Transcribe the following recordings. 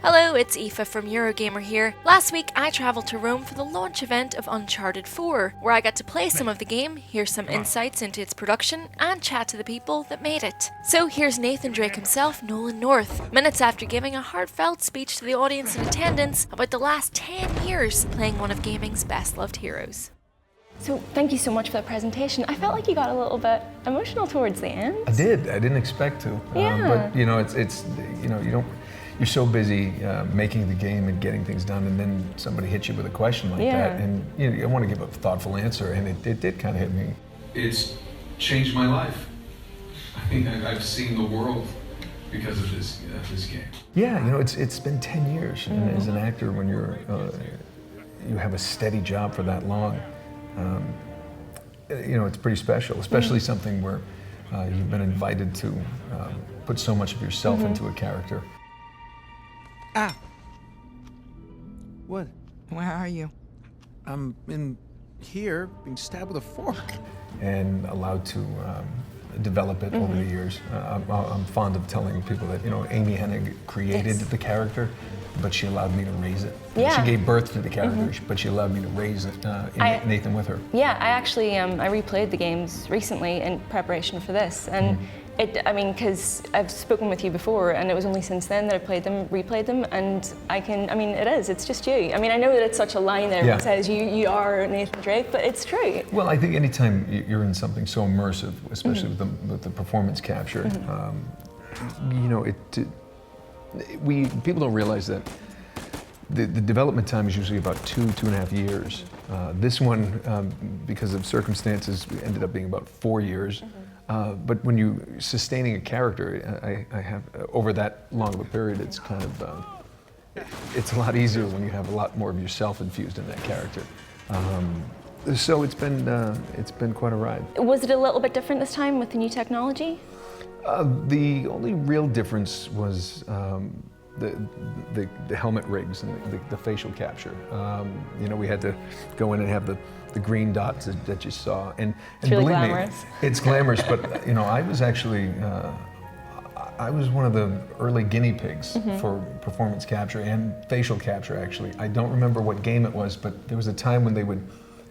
Hello, it's Aoife from Eurogamer here. Last week I travelled to Rome for the launch event of Uncharted 4, where I got to play some of the game, hear some insights into its production, and chat to the people that made it. So here's Nathan Drake himself, Nolan North, minutes after giving a heartfelt speech to the audience in attendance about the last 10 years playing one of gaming's best-loved heroes. So thank you so much for the presentation. I felt like you got a little bit emotional towards the end. I did. I didn't expect to. Yeah. But you know, it's you know, you don't. You're so busy making the game and getting things done, and then somebody hits you with a question like that, and you know, I want to give a thoughtful answer, and it did kind of hit me. It's changed my life. I think I've seen the world because of this game. Yeah, you know, it's been 10 years, and as an actor, when you have a steady job for that long, you know, it's pretty special, especially something where you've been invited to put so much of yourself into a character. Ah! What? Where are you? I'm in here, being stabbed with a fork. And allowed to develop it over the years. I'm fond of telling people that, you know, Amy Hennig created the character, but she allowed me to raise it. Yeah. She gave birth to the character, but she allowed me to raise it, Nathan with her. Yeah, I actually, I replayed the games recently in preparation for this, and I mean, because I've spoken with you before, and it was only since then that I replayed them, and it's just you. I mean, I know that it's such a line that everyone says, you are Nathan Drake, but it's true. Well, I think anytime you're in something so immersive, especially with the performance capture, you know, people don't realize that the development time is usually about 2.5 years. This one, because of circumstances, ended up being about 4 years. But when you sustaining a character, I have over that long of a period, it's kind of it's a lot easier when you have a lot more of yourself infused in that character. So it's been quite a ride. Was it a little bit different this time with the new technology? The only real difference was the helmet rigs and the facial capture. You know, we had to go in and have the green dots that you saw, and really believe glamorous. me, it's glamorous. But you know, I was actually I was one of the early guinea pigs for performance capture and facial capture. Actually, I don't remember what game it was, but there was a time when they would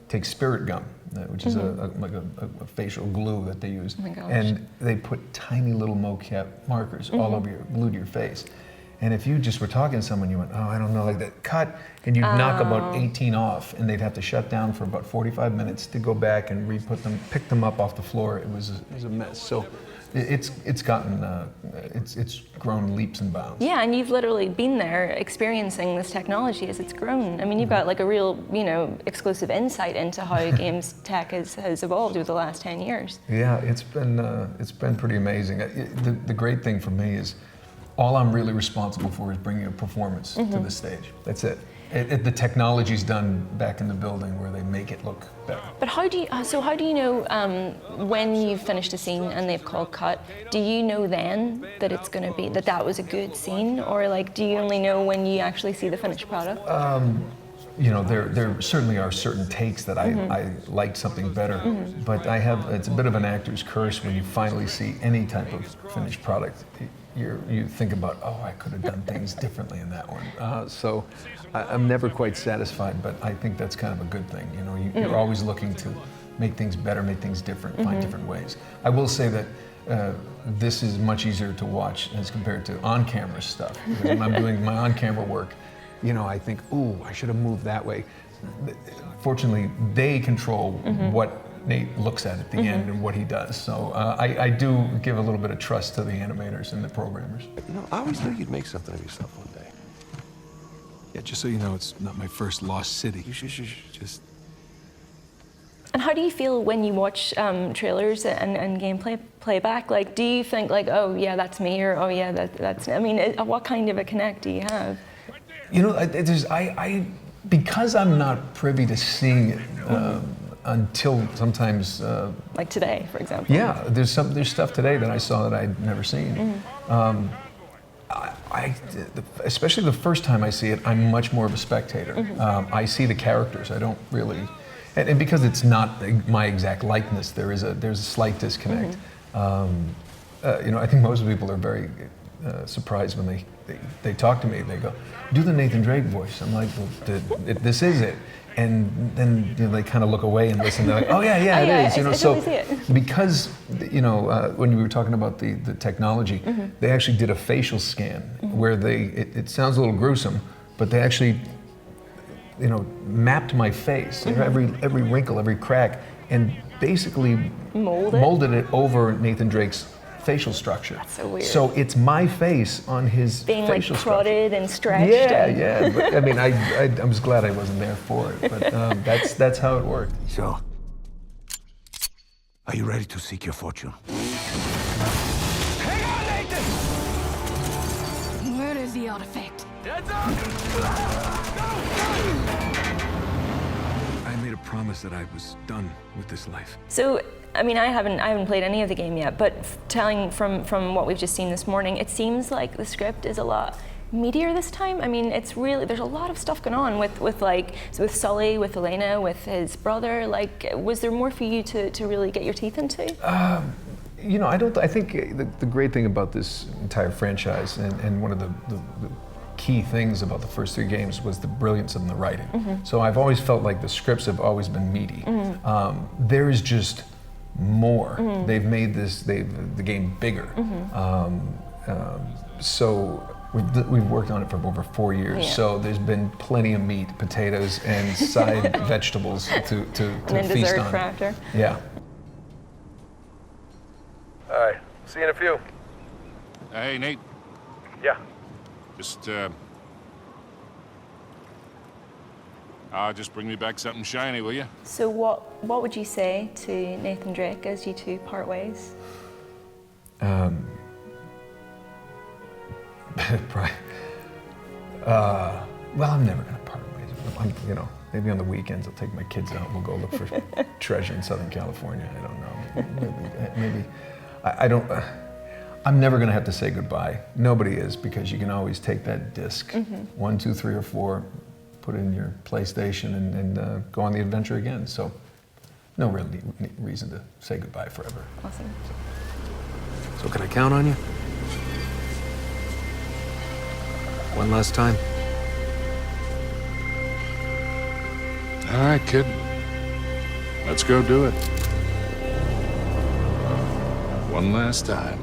take spirit gum, which is like a facial glue that they use, and they put tiny little mocap markers all over glued to your face. And if you just were talking to someone, you went, oh, I don't know, like that, cut, and you'd knock about 18 off, and they'd have to shut down for about 45 minutes to go back and pick them up off the floor. It was a mess. So it's grown leaps and bounds. Yeah, and you've literally been there experiencing this technology as it's grown. I mean, you've got like a real, you know, exclusive insight into how games tech has evolved over the last 10 years. Yeah, it's been pretty amazing. The great thing for me is, all I'm really responsible for is bringing a performance to the stage. That's it. The technology's done back in the building where they make it look better. But how do you know when you've finished a scene and they've called cut? Do you know then that it's going to be that was a good scene, or like do you only know when you actually see the finished product? You know, there certainly are certain takes that I liked something better, but it's a bit of an actor's curse when you finally see any type of finished product. You think about, oh, I could have done things differently in that one. So I'm never quite satisfied, but I think that's kind of a good thing. You know, you're always looking to make things better, make things different, find different ways. I will say that this is much easier to watch as compared to on-camera stuff. Because when I'm doing my on-camera work, you know, I think, ooh, I should have moved that way. Fortunately, they control what Nate looks at the end and what he does. So I do give a little bit of trust to the animators and the programmers. You know, I always knew you'd make something of yourself one day. Yeah, just so you know, it's not my first lost city. You just... And how do you feel when you watch trailers and gameplay playback? Like, do you think like, oh yeah, that's me, or oh yeah, that's? I mean, what kind of a connect do you have? You know, because I'm not privy to seeing it until sometimes. Like today, for example. Yeah, there's stuff today that I saw that I'd never seen. Especially the first time I see it, I'm much more of a spectator. I see the characters. I don't really, and because it's not my exact likeness, there's a slight disconnect. You know, I think most people are very surprised when they talk to me. They go, "Do the Nathan Drake voice." I'm like, well, this is it. And then they kind of look away and listen. They're like, "Oh yeah, Oh, it yeah, is." I totally see it. Because when we were talking about the technology, they actually did a facial scan where it sounds a little gruesome, but they actually mapped my face, every wrinkle, every crack, and basically molded it over Nathan Drake's facial structure. That's so weird. So it's my face on his Being facial like prodded and stretched. Yeah. But, I mean, I'm just glad I wasn't there for it. But that's how it worked. So, are you ready to seek your fortune? Hang on, Nathan! Where is the artifact? I made a promise that I was done with this life. So, I mean, I haven't played any of the game yet, but telling from what we've just seen this morning, it seems like the script is a lot meatier this time. I mean, it's really, there's a lot of stuff going on with Sully, with Elena, with his brother. Like, was there more for you to really get your teeth into? I think the great thing about this entire franchise, and one of the key things about the first 3 games, was the brilliance in the writing. So I've always felt like the scripts have always been meaty. There is just more. They've made the game bigger. So we've worked on it for over 4 years. Yeah. So there's been plenty of meat, potatoes, and side vegetables to and then feast dessert on. for after. Yeah. All right. See you in a few. Hey, Nate. Yeah. Just bring me back something shiny, will you? So what would you say to Nathan Drake as you two part ways? Well, I'm never gonna part ways with him. Maybe on the weekends I'll take my kids out. We'll go look for treasure in Southern California. I don't know. Maybe. I don't. I'm never gonna have to say goodbye. Nobody is, because you can always take that disc, 1, 2, 3, or 4, put it in your PlayStation, and go on the adventure again. So, no real reason to say goodbye forever. Awesome. So can I count on you? One last time? All right, kid. Let's go do it. One last time.